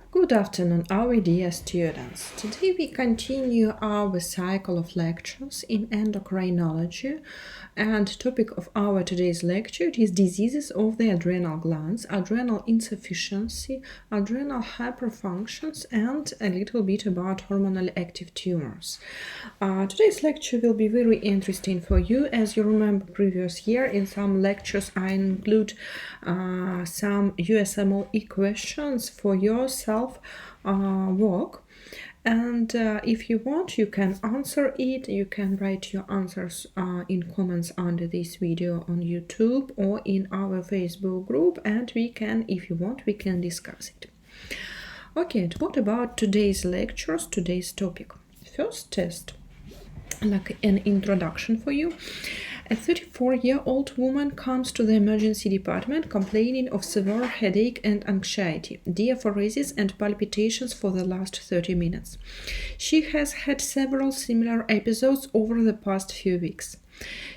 Good afternoon, our dear students. Today we continue our cycle of lectures in endocrinology, and topic of our today's lecture is diseases of the adrenal glands, adrenal insufficiency, adrenal hyperfunctions, and a little bit about hormonally active tumors. Today's lecture will be very interesting for you. As you remember previous year, in some lectures I include some USMLE questions for yourself work, and if you want, you can answer it. You can write your answers in comments under this video on YouTube or in our Facebook group, and we can, if you want, we can discuss it. Okay, what about today's lectures, today's topic? First test, like an introduction for you. A 34-year-old woman comes to the emergency department complaining of severe headache and anxiety, diaphoresis and palpitations for the last 30 minutes. She has had several similar episodes over the past few weeks.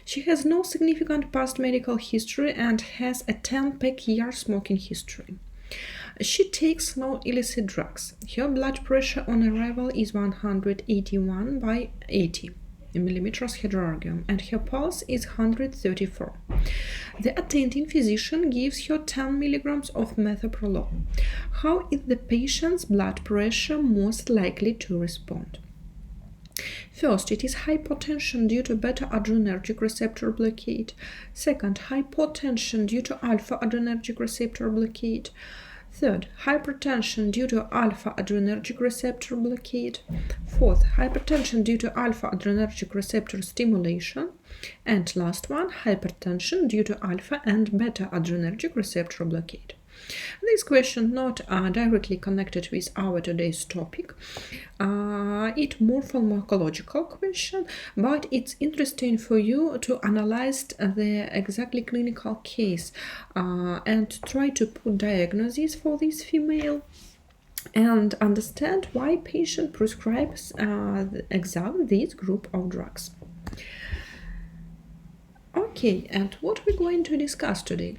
She has no significant past medical history and has a 10-pack-year smoking history. She takes no illicit drugs. Her blood pressure on arrival is 181 by 80 millimeters hydrorgium, and her pulse is 134. The attending physician gives her 10 milligrams of metoprolol. How is the patient's blood pressure most likely to respond? First, it is hypotension due to beta-adrenergic receptor blockade. Second, hypotension due to alpha-adrenergic receptor blockade. Third, hypertension due to alpha-adrenergic receptor blockade. Fourth, hypertension due to alpha-adrenergic receptor stimulation. And last one, hypertension due to alpha and beta-adrenergic receptor blockade. This question not directly connected with our today's topic. It's more pharmacological question, but it's interesting for you to analyze the exactly clinical case and try to put diagnosis for this female and understand why patient prescribes this group of drugs. Okay, and what we're going to discuss today?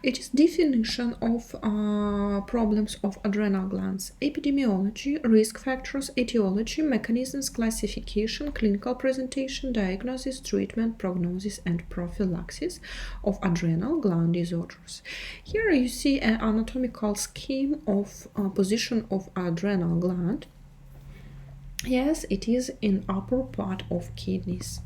It is definition of problems of adrenal glands, epidemiology, risk factors, etiology, mechanisms, classification, clinical presentation, diagnosis, treatment, prognosis, and prophylaxis of adrenal gland disorders. Here you see an anatomical scheme of position of adrenal gland. Yes, it is in upper part of kidneys.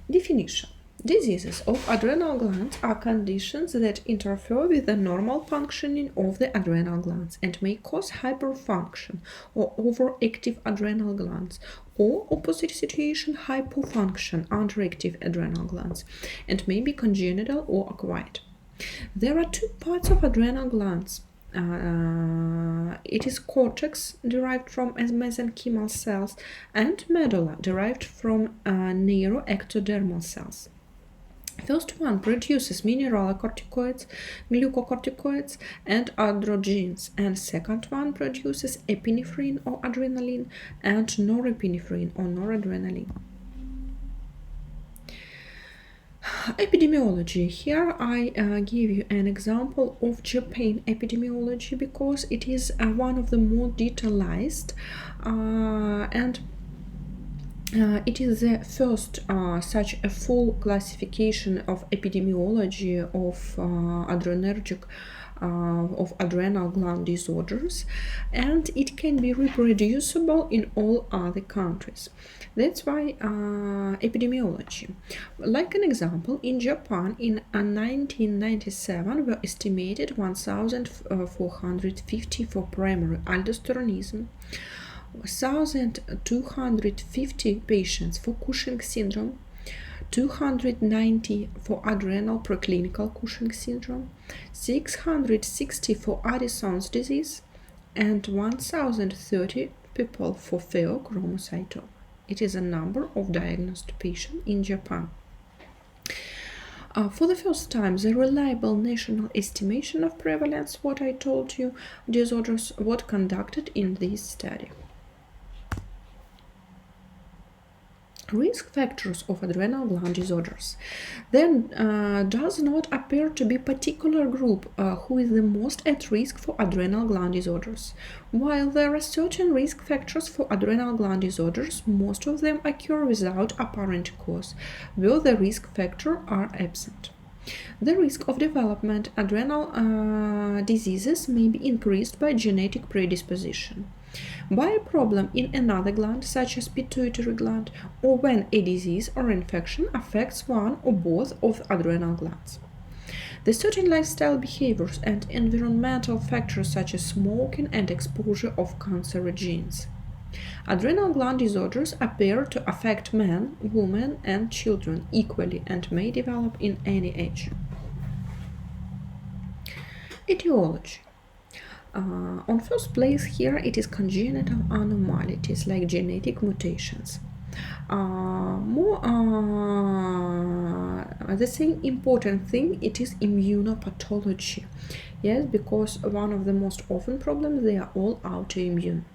Definition. Diseases of adrenal glands are conditions that interfere with the normal functioning of the adrenal glands and may cause hyperfunction or overactive adrenal glands, or opposite situation, hypofunction, underactive adrenal glands, and may be congenital or acquired. There are two parts of adrenal glands. It is cortex, derived from mesenchymal cells, and medulla, derived from neuroectodermal cells. First one produces mineralocorticoids, glucocorticoids, and androgens, and second one produces epinephrine or adrenaline and norepinephrine or noradrenaline. Epidemiology. Here I give you an example of Japan epidemiology because it is one of the more detailed and it is the first such a full classification of epidemiology of of adrenal gland disorders, and it can be reproducible in all other countries. That's why epidemiology. Like an example, in Japan in 1997 were estimated 1,450 for primary aldosteronism, 1,250 patients for Cushing syndrome, 290 for adrenal preclinical Cushing syndrome, 660 for Addison's disease, and 1,030 people for Theochromocytoma. It is a number of diagnosed patients in Japan. For the first time, the reliable national estimation of prevalence, what I told you, disorders, was conducted in this study. Risk factors of adrenal gland disorders. There does not appear to be a particular group who is the most at risk for adrenal gland disorders. While there are certain risk factors for adrenal gland disorders, most of them occur without apparent cause, where the risk factors are absent. The risk of development adrenal diseases may be increased by genetic predisposition, by a problem in another gland, such as pituitary gland, or when a disease or infection affects one or both of the adrenal glands. The certain lifestyle behaviors and environmental factors such as smoking and exposure of cancerogens. Adrenal gland disorders appear to affect men, women, and children equally and may develop in any age. Etiology. On first place here it is congenital anomalies like genetic mutations. The same important thing, it is immunopathology. Yes, because one of the most often problems, they are all autoimmune.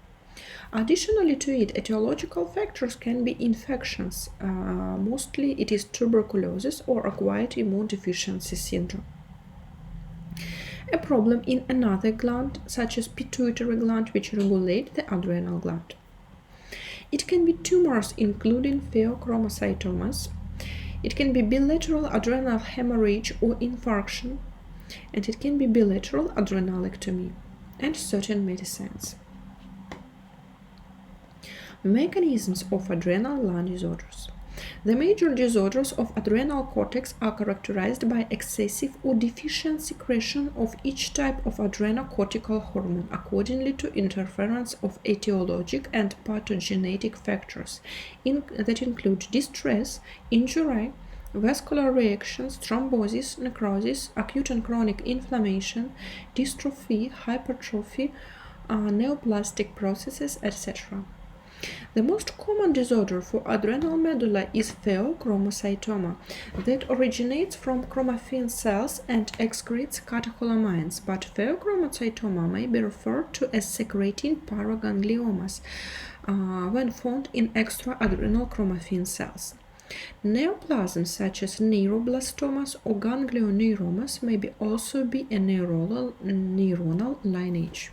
Additionally to it, etiological factors can be infections. Mostly it is tuberculosis or acquired immune deficiency syndrome. A problem in another gland, such as pituitary gland, which regulate the adrenal gland. It can be tumors, including Theochromocytomas. It can be bilateral adrenal hemorrhage or infarction, and it can be bilateral adrenalectomy, and certain medicines. Mechanisms of adrenal gland disorders. The major disorders of adrenal cortex are characterized by excessive or deficient secretion of each type of adrenocortical hormone accordingly to interference of etiologic and pathogenetic factors that include distress, injury, vascular reactions, thrombosis, necrosis, acute and chronic inflammation, dystrophy, hypertrophy, neoplastic processes, etc. The most common disorder for adrenal medulla is Theochromocytoma that originates from chromaffin cells and excretes catecholamines, but Theochromocytoma may be referred to as secreting paragangliomas when found in extra-adrenal chromaffin cells. Neoplasms such as neuroblastomas or ganglioneuromas may also be a neuronal lineage.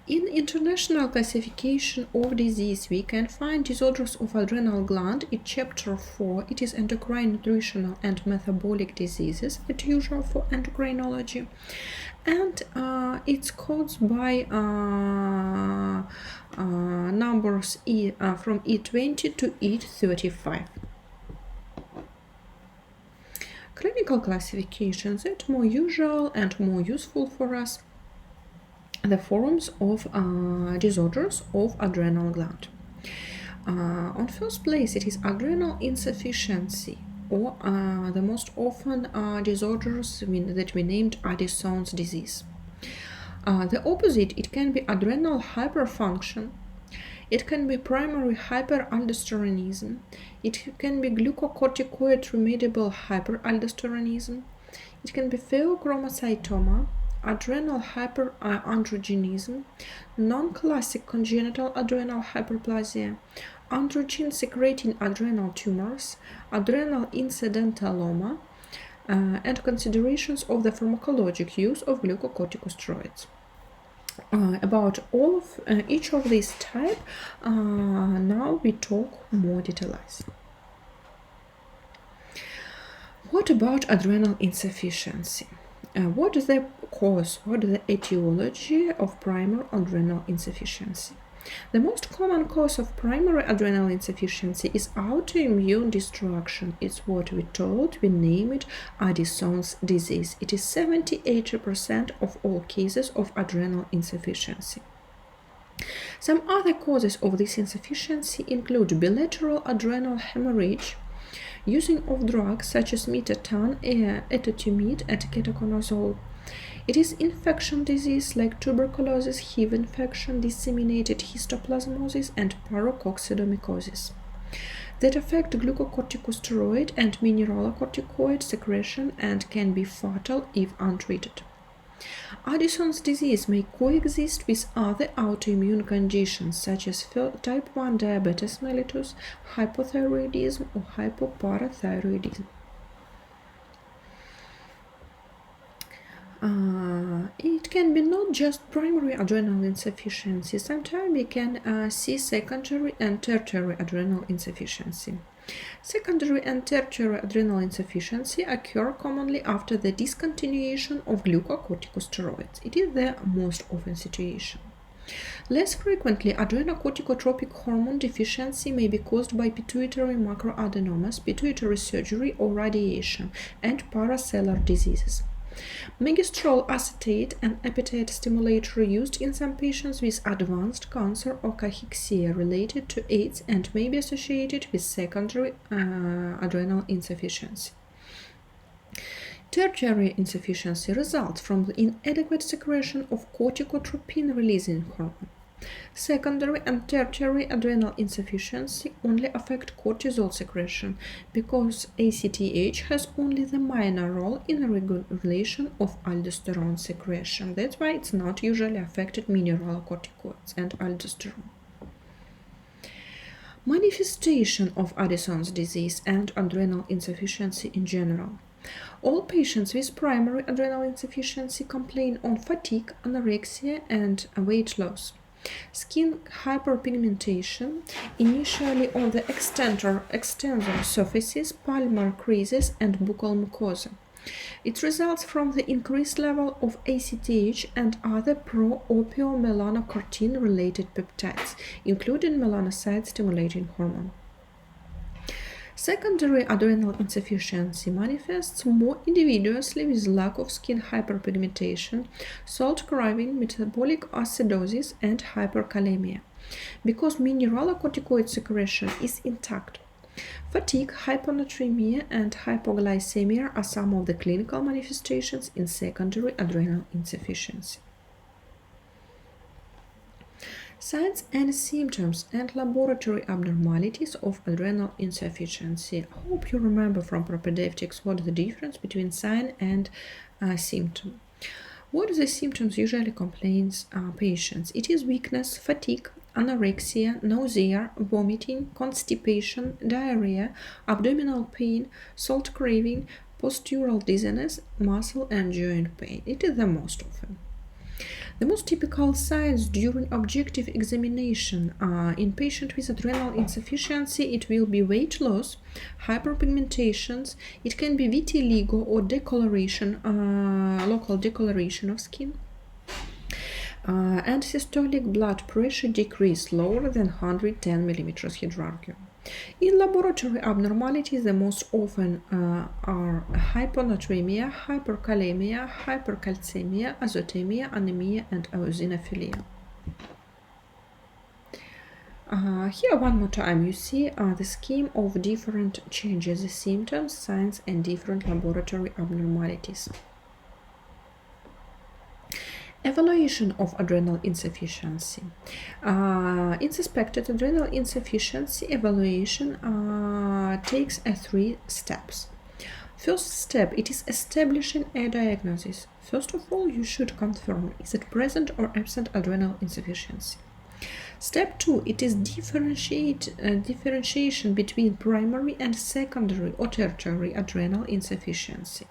In International Classification of Disease, we can find disorders of adrenal gland. In Chapter 4, it is endocrine, nutritional, and metabolic diseases, as usual for endocrinology, and it's caused by numbers from E20 to E35. Clinical classifications that more usual and more useful for us. The forms of disorders of adrenal gland. On first place, it is adrenal insufficiency, or the most often disorders that we named Addison's disease. The opposite, it can be adrenal hyperfunction. It can be primary hyperaldosteronism. It can be glucocorticoid remediable hyperaldosteronism. It can be Theochromocytoma, adrenal hyperandrogenism, non-classic congenital adrenal hyperplasia, androgen-secreting adrenal tumors, adrenal incidentaloma, and considerations of the pharmacologic use of glucocorticosteroids. About all of each of these types, now we talk more detailed. What about adrenal insufficiency? What is the cause, what is the etiology of primary adrenal insufficiency? The most common cause of primary adrenal insufficiency is autoimmune destruction. It's what we name it Addison's disease. It is 70–80% of all cases of adrenal insufficiency. Some other causes of this insufficiency include bilateral adrenal hemorrhage, using of drugs such as mitatan, etotimide, and ketoconazole. It is infection disease like tuberculosis, HIV infection, disseminated histoplasmosis, and parococcidomycosis that affect glucocorticosteroid and mineralocorticoid secretion and can be fatal if untreated. Addison's disease may coexist with other autoimmune conditions such as type 1 diabetes mellitus, hypothyroidism, or hypoparathyroidism. It can be not just primary adrenal insufficiency. Sometimes we can see secondary and tertiary adrenal insufficiency. Secondary and tertiary adrenal insufficiency occur commonly after the discontinuation of glucocorticosteroids. It is the most often situation. Less frequently, adrenocorticotropic hormone deficiency may be caused by pituitary macroadenomas, pituitary surgery or radiation, and paracellular diseases. Megestrol acetate, an appetite stimulator used in some patients with advanced cancer or cachexia related to AIDS and may be associated with secondary adrenal insufficiency. Tertiary insufficiency results from the inadequate secretion of corticotropin-releasing hormone. Secondary and tertiary adrenal insufficiency only affect cortisol secretion because ACTH has only the minor role in the regulation of aldosterone secretion. That's why it's not usually affected mineralocorticoids and aldosterone. Manifestation of Addison's disease and adrenal insufficiency in general. All patients with primary adrenal insufficiency complain of fatigue, anorexia, and weight loss. Skin hyperpigmentation, initially on the extensor surfaces, palmar creases, and buccal mucosa. It results from the increased level of ACTH and other pro-opiomelanocortin-related peptides, including melanocyte-stimulating hormone. Secondary adrenal insufficiency manifests more invidiously with lack of skin hyperpigmentation, salt craving, metabolic acidosis, and hyperkalemia, because mineralocorticoid secretion is intact. Fatigue, hyponatremia, and hypoglycemia are some of the clinical manifestations in secondary adrenal insufficiency. Signs and symptoms and laboratory abnormalities of adrenal insufficiency. I hope you remember from Propaedeutics what is the difference between sign and symptom. What are the symptoms usually complains patients? It is weakness, fatigue, anorexia, nausea, vomiting, constipation, diarrhea, abdominal pain, salt craving, postural dizziness, muscle and joint pain. It is the most often. The most typical signs during objective examination in patients with adrenal insufficiency, it will be weight loss, hyperpigmentations, it can be vitiligo or decoloration, local decoloration of skin, and systolic blood pressure decrease lower than 110 millimeters hydrarchium. In laboratory abnormalities, the most often are hyponatremia, hyperkalemia, hypercalcemia, azotemia, anemia, and eosinophilia. Here one more time you see the scheme of different changes, the symptoms, signs, and different laboratory abnormalities. Evaluation of adrenal insufficiency. In suspected adrenal insufficiency, evaluation takes 3 steps. First step, it is establishing a diagnosis. First of all, you should confirm is it present or absent adrenal insufficiency. Step 2, it is differentiation between primary and secondary or tertiary adrenal insufficiency.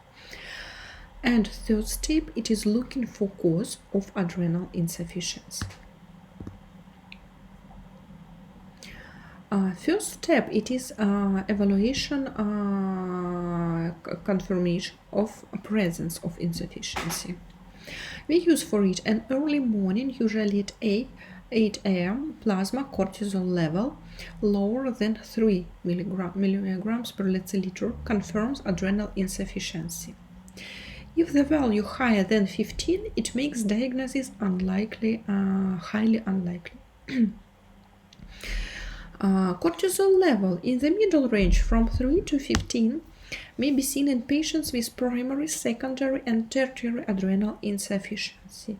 And third step, it is looking for cause of adrenal insufficiency. First step, it is evaluation, confirmation of presence of insufficiency. We use for it an early morning, usually at 8 a.m. plasma cortisol level lower than 3 milligrams per liter confirms adrenal insufficiency. If the value higher than 15, it makes diagnosis unlikely, highly unlikely. Cortisol level in the middle range from 3 to 15 may be seen in patients with primary, secondary, and tertiary adrenal insufficiency,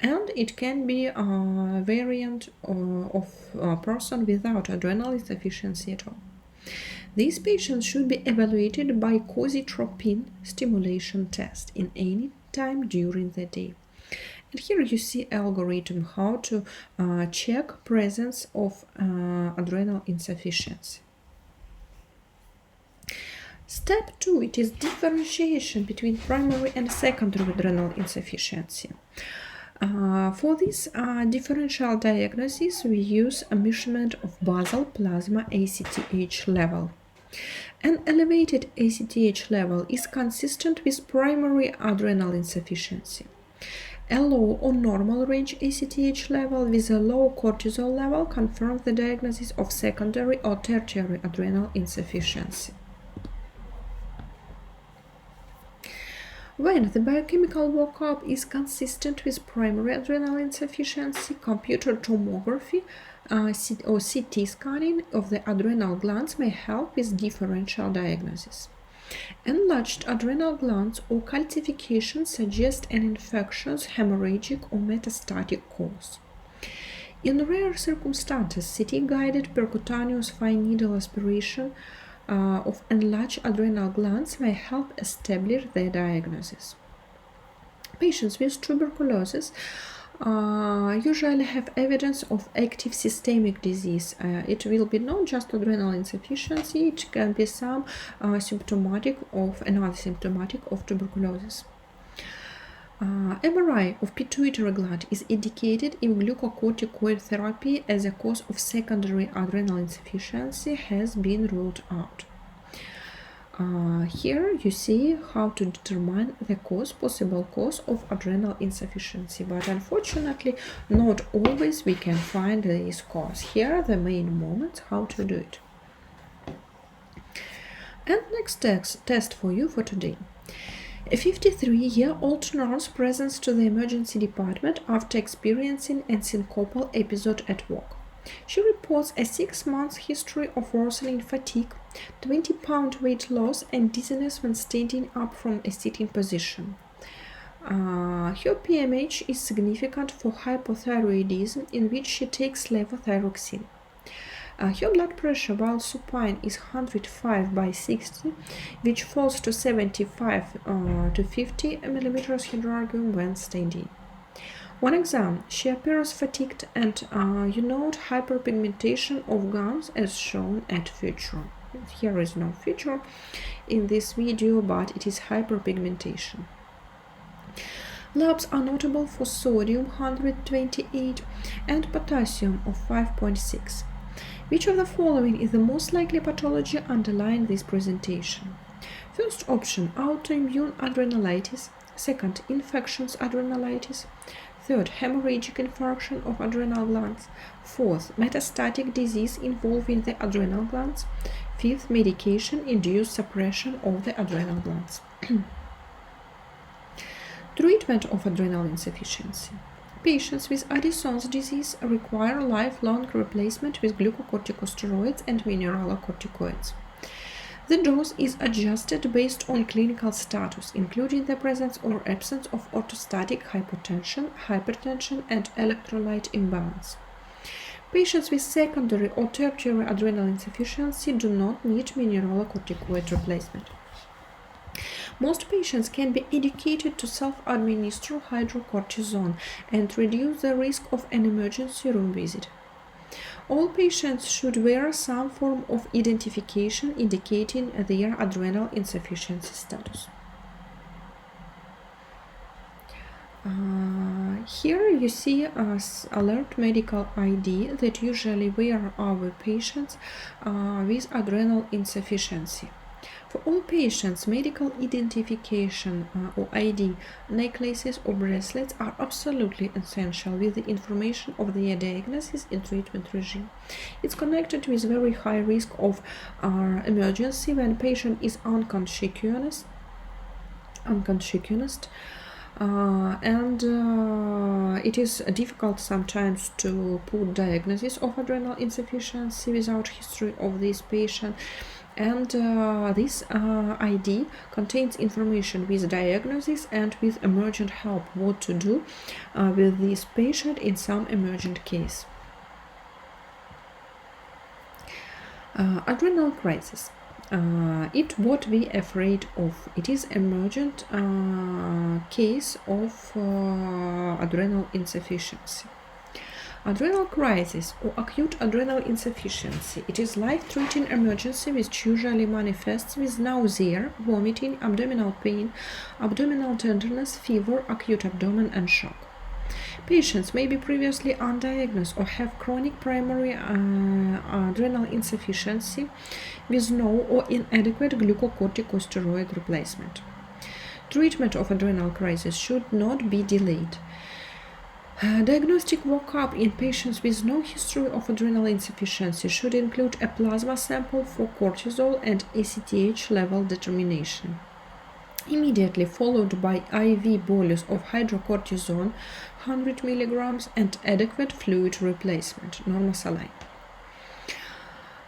and it can be a variant of a person without adrenal insufficiency at all. These patients should be evaluated by corticotropin stimulation test in any time during the day. And here you see algorithm how to check presence of adrenal insufficiency. Step 2, it is differentiation between primary and secondary adrenal insufficiency. For this differential diagnosis, we use a measurement of basal plasma ACTH level. An elevated ACTH level is consistent with primary adrenal insufficiency. A low or normal range ACTH level with a low cortisol level confirms the diagnosis of secondary or tertiary adrenal insufficiency. When the biochemical workup is consistent with primary adrenal insufficiency, computer tomography or CT scanning of the adrenal glands may help with differential diagnosis. Enlarged adrenal glands or calcification suggest an infectious, hemorrhagic, or metastatic cause. In rare circumstances, CT-guided percutaneous fine needle aspiration of enlarged adrenal glands may help establish their diagnosis. Patients with tuberculosis usually have evidence of active systemic disease. It will be not just adrenal insufficiency, it can be some symptomatic of tuberculosis. MRI of pituitary gland is indicated if glucocorticoid therapy as a cause of secondary adrenal insufficiency has been ruled out. Here you see how to determine the possible cause of adrenal insufficiency, but unfortunately not always we can find this cause. Here are the main moments how to do it. And next test for you for today. A 53-year-old nurse presents to the emergency department after experiencing a syncopal episode at work. She reports a 6-month history of worsening fatigue, 20-pound weight loss, and dizziness when standing up from a sitting position. Her PMH is significant for hypothyroidism, in which she takes levothyroxine. Her blood pressure while supine is 105/60, which falls to 75 to 50 mm Hg when standing. On exam, she appears fatigued and you note hyperpigmentation of gums as shown at feature. Here is no feature in this video, but it is hyperpigmentation. Labs are notable for sodium 128 and potassium of 5.6. Which of the following is the most likely pathology underlying this presentation? First option, autoimmune adrenalitis. Second, infections adrenalitis. Third, hemorrhagic infarction of adrenal glands. Fourth, metastatic disease involving the adrenal glands. Fifth, medication-induced suppression of the adrenal glands. Treatment of adrenal insufficiency. Patients with Addison's disease require lifelong replacement with glucocorticosteroids and mineralocorticoids. The dose is adjusted based on clinical status, including the presence or absence of orthostatic hypotension, hypertension, and electrolyte imbalance. Patients with secondary or tertiary adrenal insufficiency do not need mineralocorticoid replacement. Most patients can be educated to self-administer hydrocortisone and reduce the risk of an emergency room visit. All patients should wear some form of identification indicating their adrenal insufficiency status. Here you see alert medical ID that usually wear our patients with adrenal insufficiency. For all patients, medical identification or ID, necklaces or bracelets are absolutely essential with the information of their diagnosis and treatment regime. It's connected with very high risk of emergency when patient is unconscious, and it is difficult sometimes to put diagnosis of adrenal insufficiency without history of this patient. And this ID contains information with diagnosis and with emergent help what to do with this patient in some emergent case. Adrenal crisis. It what we afraid of. It is emergent case of adrenal insufficiency. Adrenal crisis or acute adrenal insufficiency. It is life-threatening emergency which usually manifests with nausea, vomiting, abdominal pain, abdominal tenderness, fever, acute abdomen, and shock. Patients may be previously undiagnosed or have chronic primary adrenal insufficiency with no or inadequate glucocorticosteroid replacement. Treatment of adrenal crisis should not be delayed. Diagnostic workup in patients with no history of adrenal insufficiency should include a plasma sample for cortisol and ACTH level determination, immediately followed by IV bolus of hydrocortisone 100 mg and adequate fluid replacement, normal saline.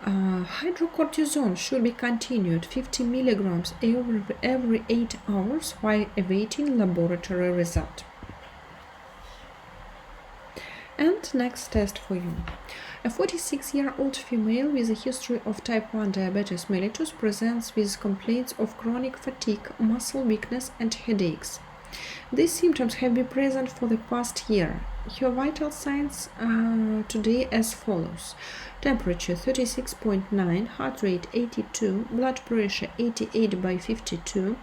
Hydrocortisone should be continued 50 mg every 8 hours while awaiting laboratory result. And next test for you. A 46-year-old female with a history of type 1 diabetes mellitus presents with complaints of chronic fatigue, muscle weakness, and headaches. These symptoms have been present for the past year. Her vital signs today as follows: temperature 36.9, heart rate 82, blood pressure 88 by 52,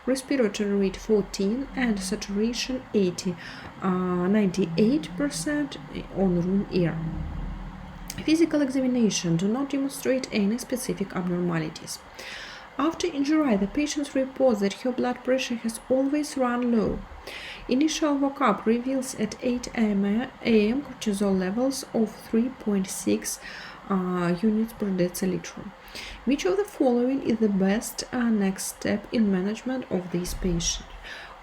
respiratory rate 14, and saturation 98% on room air. Physical examination do not demonstrate any specific abnormalities. After injury, the patient reports that her blood pressure has always run low. Initial workup reveals at 8 a.m. cortisol levels of 3.6 units per deciliter. Which of the following is the best next step in management of this patient?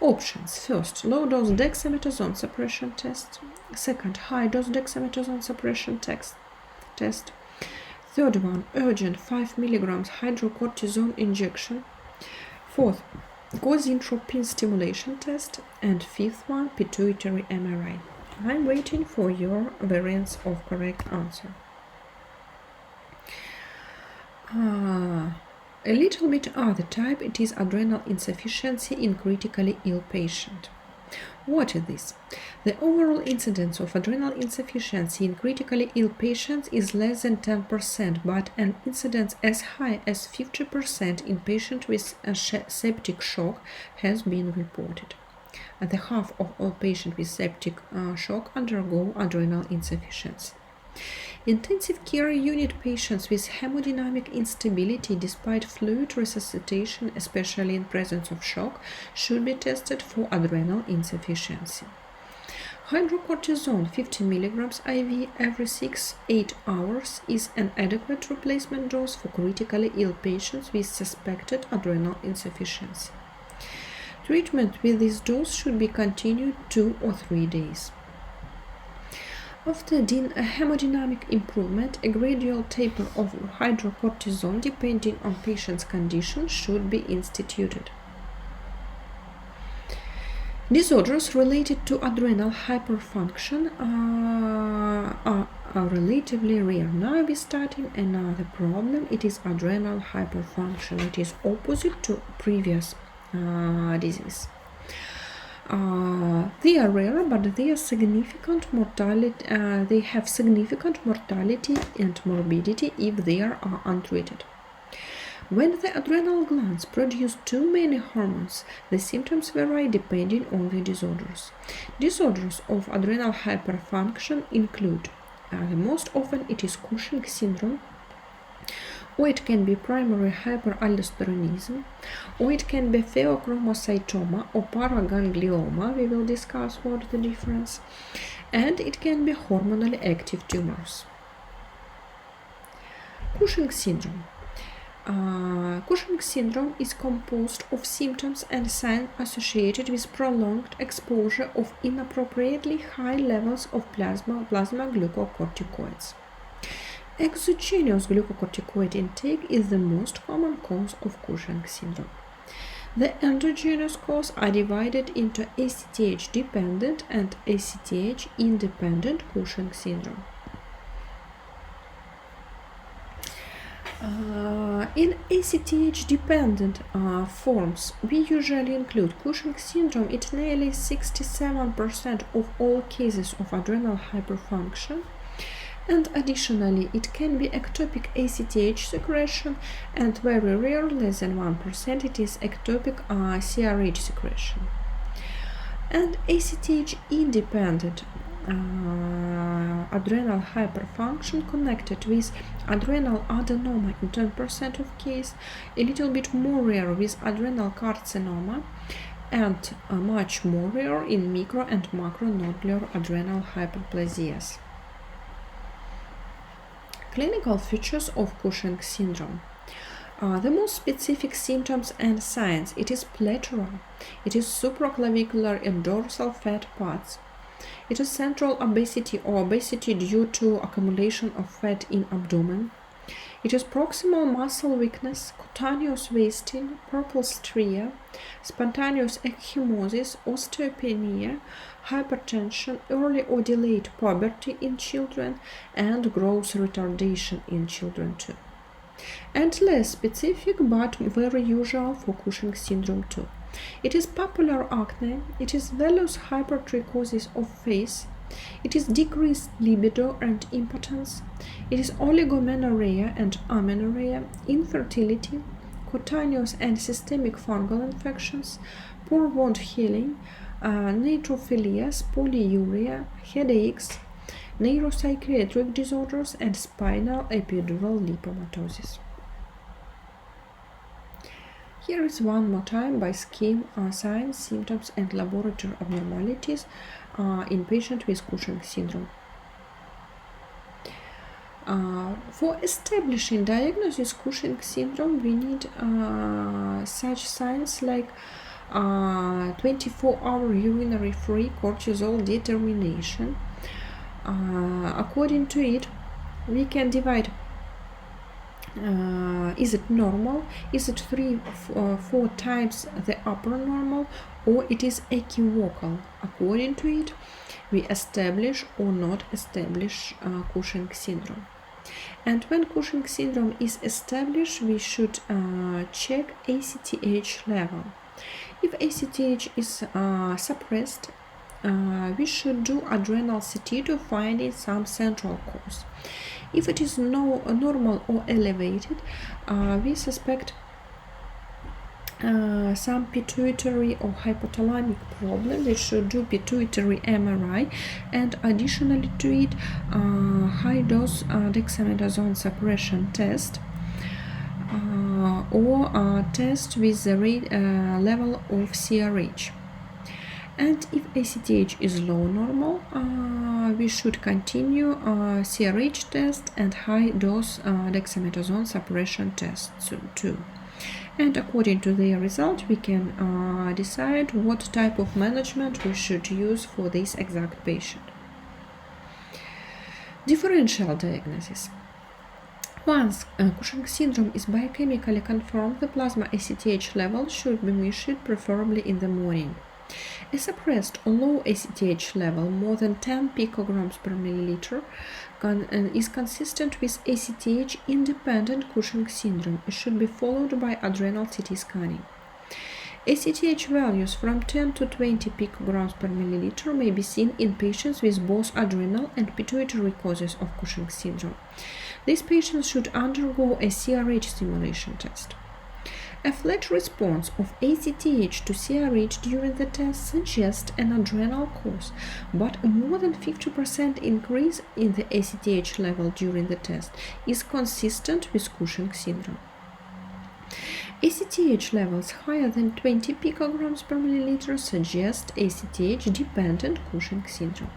Options: first, low-dose dexamethasone suppression test. Second, high-dose dexamethasone suppression test. Third one, urgent 5 mg hydrocortisone injection. Fourth, gozintropin stimulation test. And fifth one, pituitary MRI. I'm waiting for your variants of correct answer. A little bit other type, it is adrenal insufficiency in critically ill patient. What is this? The overall incidence of adrenal insufficiency in critically ill patients is less than 10%, but an incidence as high as 50% in patients with a septic shock has been reported. The half of all patients with septic shock undergo adrenal insufficiency. Intensive care unit patients with hemodynamic instability despite fluid resuscitation, especially in presence of shock, should be tested for adrenal insufficiency. Hydrocortisone 50 mg IV every 6-8 hours is an adequate replacement dose for critically ill patients with suspected adrenal insufficiency. Treatment with this dose should be continued 2 or 3 days. After a hemodynamic improvement, a gradual taper of hydrocortisone, depending on patient's condition, should be instituted. Disorders related to adrenal hyperfunction are relatively rare. Now we're starting another problem. It is adrenal hyperfunction. It is opposite to previous disease. They are rare, but they are significant mortality. They have significant mortality and morbidity if they are untreated. When the adrenal glands produce too many hormones, the symptoms vary depending on the disorders. Disorders of adrenal hyperfunction include, most often it is Cushing syndrome, or it can be primary hyperaldosteronism, or it can be Theochromocytoma or paraganglioma. We will discuss what the difference, and it can be hormonally active tumors. Cushing syndrome. Cushing syndrome is composed of symptoms and signs associated with prolonged exposure of inappropriately high levels of plasma glucocorticoids. Exogenous glucocorticoid intake is the most common cause of Cushing syndrome. The endogenous causes are divided into ACTH-dependent and ACTH-independent Cushing syndrome. In ACTH-dependent forms, we usually include Cushing syndrome. It's nearly 67% of all cases of adrenal hyperfunction. And additionally, it can be ectopic ACTH secretion, and very rare, less than 1%, it is ectopic CRH secretion. And ACTH-independent adrenal hyperfunction connected with adrenal adenoma in 10% of cases, a little bit more rare with adrenal carcinoma, and much more rare in micro and macronodular adrenal hyperplasias. Clinical features of Cushing syndrome. The most specific symptoms and signs, it is plethora, it is supraclavicular and dorsal fat pads, it is central obesity or obesity due to accumulation of fat in abdomen, it is proximal muscle weakness, cutaneous wasting, purple stria, spontaneous ecchymosis, osteopenia, hypertension, early or delayed puberty in children, and growth retardation in children too. And less specific but very usual for Cushing syndrome too. It is papular acne, it is vellus hypertrichosis of face, it is decreased libido and impotence, it is oligomenorrhea and amenorrhea, infertility, cutaneous and systemic fungal infections, poor wound healing, neutrophilias, polyuria, headaches, neuropsychiatric disorders, and spinal epidural lipomatosis. Here is one more time by scheme signs, symptoms, and laboratory abnormalities in patients with Cushing syndrome. For establishing diagnosis Cushing syndrome, we need such signs like 24-hour urinary free cortisol determination. According to it, we can divide is it normal, is it 3-4 times the upper normal, or it is equivocal. According to it, we establish or not establish Cushing syndrome. And when Cushing syndrome is established, we should check ACTH level. If ACTH is suppressed, we should do adrenal CT to find some central cause. If it is normal or elevated, we suspect some pituitary or hypothalamic problem. We should do pituitary MRI, and additionally to it, high-dose dexamethasone suppression test or test with the level of CRH. And if ACTH is low normal, we should continue CRH test and high-dose dexamethasone suppression test too. And according to their result, we can decide what type of management we should use for this exact patient. Differential diagnosis. Once Cushing syndrome is biochemically confirmed, the plasma ACTH level should be measured preferably in the morning. A suppressed or low ACTH level more than 10 picograms per milliliter is consistent with ACTH-independent Cushing syndrome. It should be followed by adrenal CT scanning. ACTH values from 10 to 20 picograms per milliliter may be seen in patients with both adrenal and pituitary causes of Cushing syndrome. These patients should undergo a CRH stimulation test. A flat response of ACTH to CRH during the test suggests an adrenal cause, but a more than 50% increase in the ACTH level during the test is consistent with Cushing syndrome. ACTH levels higher than 20 picograms per milliliter suggest ACTH-dependent Cushing syndrome.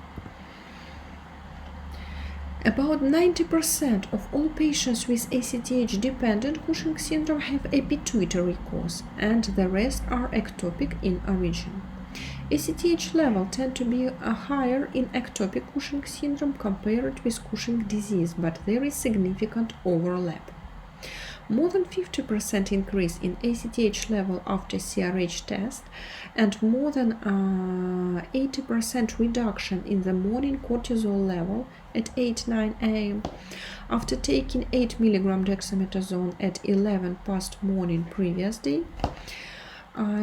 About 90% of all patients with ACTH-dependent Cushing syndrome have a pituitary cause, and the rest are ectopic in origin. ACTH levels tend to be higher in ectopic Cushing syndrome compared with Cushing disease, but there is significant overlap. more than 50% increase in ACTH level after CRH test, and more than 80% reduction in the morning cortisol level at 8-9 a.m. after taking 8 mg dexamethasone at 11 past morning previous day.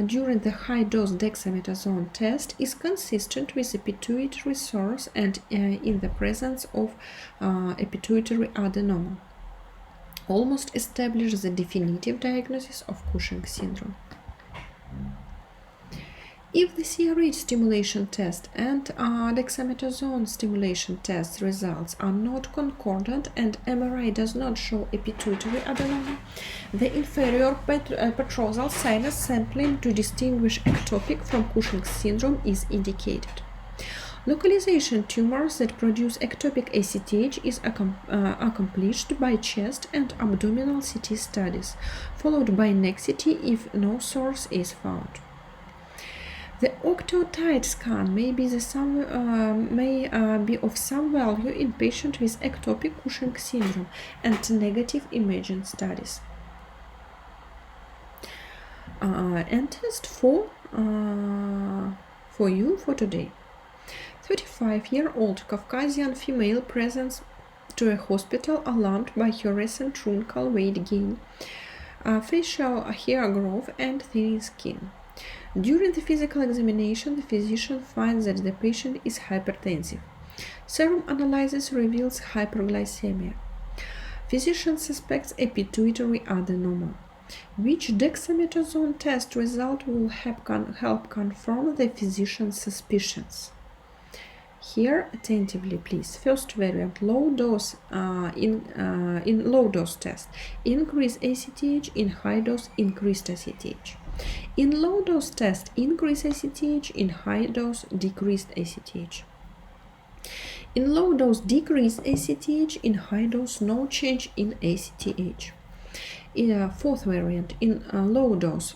During the high-dose dexamethasone test is consistent with a pituitary source and in the presence of a pituitary adenoma. Almost established the definitive diagnosis of Cushing syndrome. If the CRH stimulation test and dexamethasone stimulation test results are not concordant and MRI does not show a pituitary adenoma, the inferior petrosal sinus sampling to distinguish ectopic from Cushing syndrome is indicated. Localization tumors that produce ectopic ACTH is accomplished by chest and abdominal CT studies, followed by neck CT if no source is found. The octotide scan may be of some value in patients with ectopic Cushing syndrome and negative imaging studies. And test for you for today. 35-year-old Caucasian female presents to a hospital alarmed by her recent truncal weight gain, facial hair growth, and thinning skin. During the physical examination, the physician finds that the patient is hypertensive. Serum analysis reveals hyperglycemia. Physician suspects a pituitary adenoma. Which dexamethasone test result will help confirm the physician's suspicions? Hear attentively, please. First variant, low dose in low dose test, increase ACTH; in high dose, increased ACTH. In low dose test, increase ACTH; in high dose, decreased ACTH. In low dose, decrease ACTH; in high dose, no change in ACTH. Fourth variant, in low dose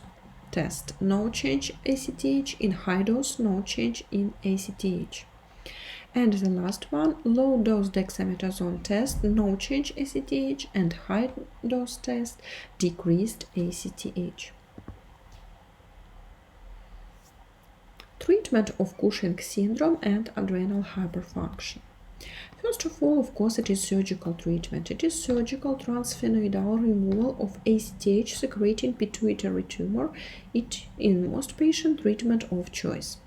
test, no change ACTH; in high dose, no change in ACTH. And the last one, low dose dexamethasone test, no change ACTH, and high dose test, decreased ACTH. Treatment of Cushing syndrome and adrenal hyperfunction. First of all, of course, it is surgical treatment. It is surgical transsphenoidal removal of ACTH secreting pituitary tumor. It in most patient treatment of choice.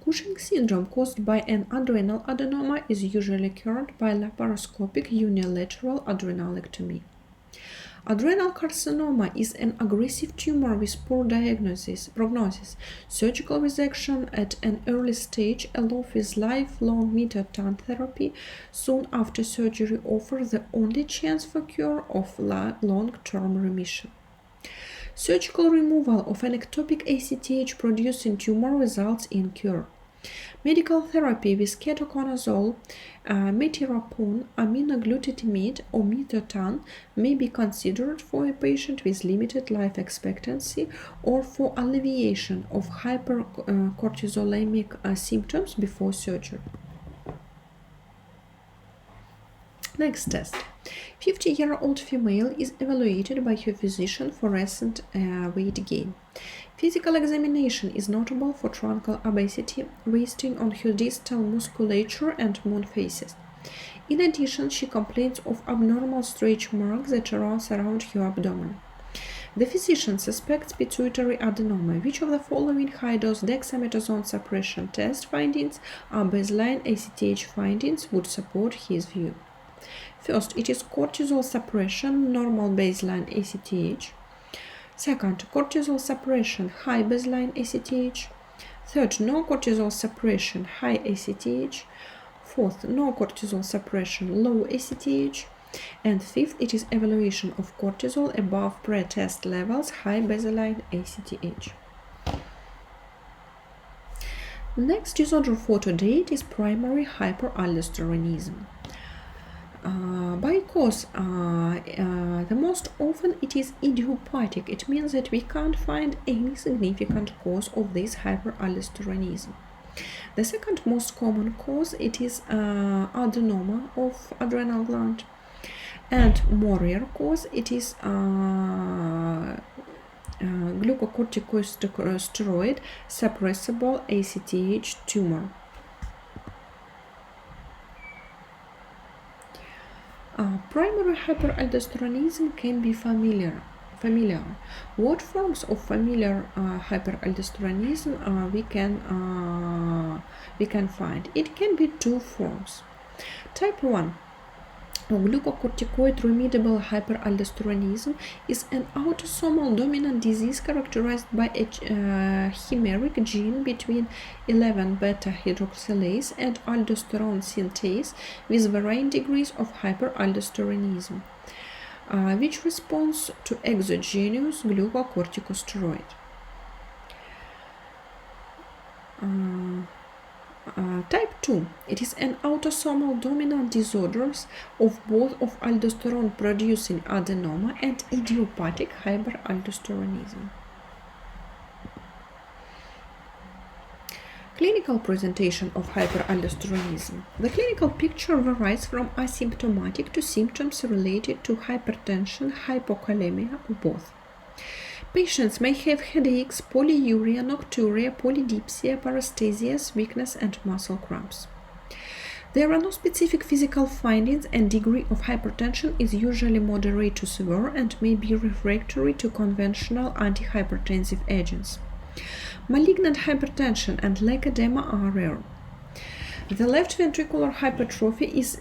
Cushing syndrome caused by an adrenal adenoma is usually cured by laparoscopic unilateral adrenalectomy. Adrenal carcinoma is an aggressive tumor with poor prognosis. Surgical resection at an early stage, along with lifelong mitotan therapy soon after surgery, offers the only chance for cure of long-term remission. Surgical removal of an ectopic ACTH-producing tumor results in cure. Medical therapy with ketoconazole, metirapone, aminoglutamide, or mitotan may be considered for a patient with limited life expectancy or for alleviation of hypercortisolemic symptoms before surgery. Next test. 50-year-old female is evaluated by her physician for recent weight gain. Physical examination is notable for truncal obesity, wasting on her distal musculature and moon faces. In addition, she complains of abnormal stretch marks that surround her abdomen. The physician suspects pituitary adenoma. Which of the following high-dose dexamethasone suppression test findings or baseline ACTH findings would support his view? First, it is cortisol suppression, normal baseline ACTH. Second, cortisol suppression, high baseline ACTH. Third, no cortisol suppression, high ACTH. Fourth, no cortisol suppression, low ACTH. And fifth, it is evaluation of cortisol above pre-test levels, high baseline ACTH. Next disorder for today is primary hyperaldosteronism. By cause, the most often it is idiopathic. It means that we can't find any significant cause of this hyperaldosteronism. The second most common cause, it is adenoma of adrenal gland. And more rare cause, it is glucocorticosteroid suppressible ACTH tumor. Primary hyperaldosteronism can be familiar. What forms of familiar hyperaldosteronism we can find? It can be two forms. Type 1. Glucocorticoid remediable hyperaldosteronism is an autosomal dominant disease characterized by a chimeric gene between 11-beta-hydroxylase and aldosterone synthase with varying degrees of hyperaldosteronism, which responds to exogenous glucocorticosteroid. Type 2. It is an autosomal dominant disorders of both of aldosterone-producing adenoma and idiopathic hyperaldosteronism. Clinical presentation of hyperaldosteronism. The clinical picture varies from asymptomatic to symptoms related to hypertension, hypokalemia, or both. Patients may have headaches, polyuria, nocturia, polydipsia, paresthesias, weakness, and muscle cramps. There are no specific physical findings, and degree of hypertension is usually moderate to severe and may be refractory to conventional antihypertensive agents. Malignant hypertension and leukodema are rare. The left ventricular hypertrophy is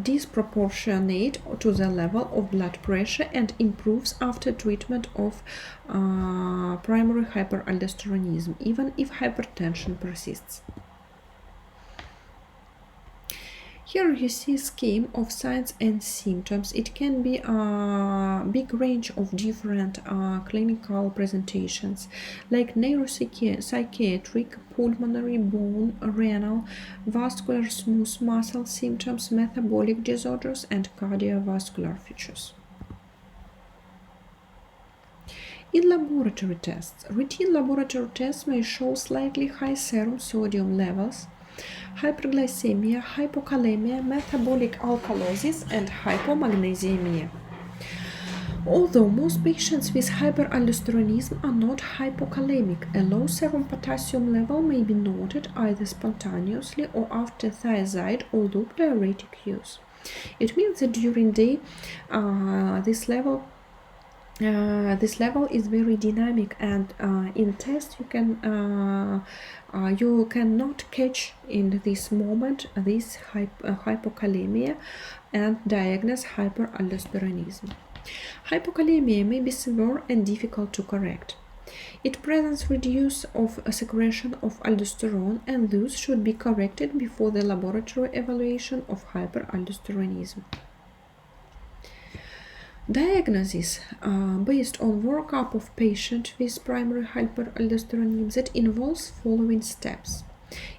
disproportionate to the level of blood pressure and improves after treatment of primary hyperaldosteronism, even if hypertension persists. Here you see a scheme of signs and symptoms. It can be a big range of different clinical presentations, like neuropsychiatric, pulmonary, bone, renal, vascular, smooth muscle symptoms, metabolic disorders, and cardiovascular features. In laboratory tests, routine laboratory tests may show slightly high serum sodium levels, hyperglycemia, hypokalemia, metabolic alkalosis, and hypomagnesemia. Although most patients with hyperaldosteronism are not hypokalemic, a low serum potassium level may be noted either spontaneously or after thiazide or loop diuretic use. It means that during day this level is very dynamic, and in test you cannot catch in this moment this hypokalemia and diagnose hyperaldosteronism. Hypokalemia may be severe and difficult to correct. It presents reduce of secretion of aldosterone, and those should be corrected before the laboratory evaluation of hyperaldosteronism. Diagnosis based on workup of patient with primary hyperaldosteronism that involves following steps.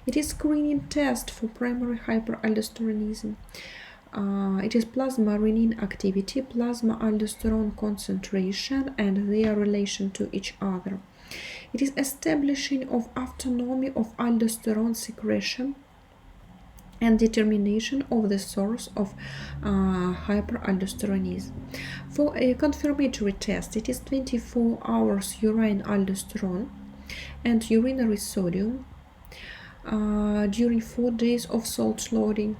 It is screening test for primary hyperaldosteronism. It is plasma renin activity, plasma aldosterone concentration, and their relation to each other. It is establishing of autonomy of aldosterone secretion and determination of the source of hyperaldosteronism. For a confirmatory test, it is 24 hours urine aldosterone and urinary sodium during 4 days of salt loading.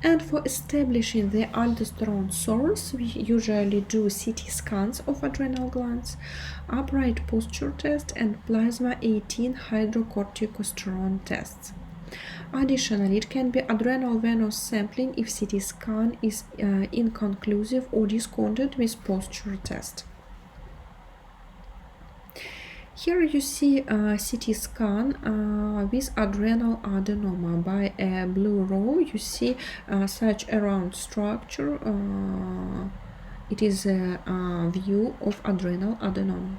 And for establishing the aldosterone source, we usually do CT scans of adrenal glands, upright posture test, and plasma 18 hydrocorticosterone tests. Additionally, it can be adrenal venous sampling if CT scan is inconclusive or discounted with posture test. Here you see a CT scan with adrenal adenoma. By a blue row, you see such a round structure. It is a view of adrenal adenoma.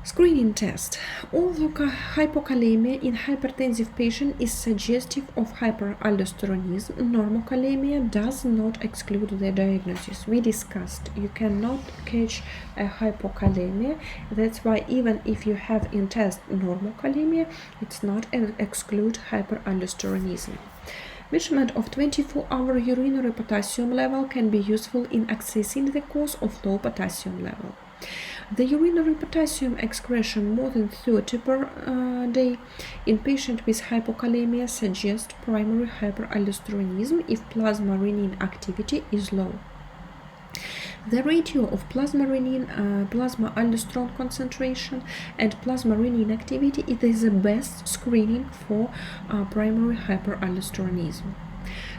Screening test. Although hypokalemia in hypertensive patient is suggestive of hyperaldosteronism, normokalemia does not exclude the diagnosis. We discussed you cannot catch a hypokalemia. That's why even if you have in test normokalemia, it's not exclude hyperaldosteronism. Measurement of 24-hour urinary potassium level can be useful in assessing the cause of low potassium level. The urinary potassium excretion more than 30 per day in patients with hypokalemia suggests primary hyperaldosteronism if plasma renin activity is low. The ratio of plasma renin, plasma aldosterone concentration, and plasma renin activity is the best screening for primary hyperaldosteronism.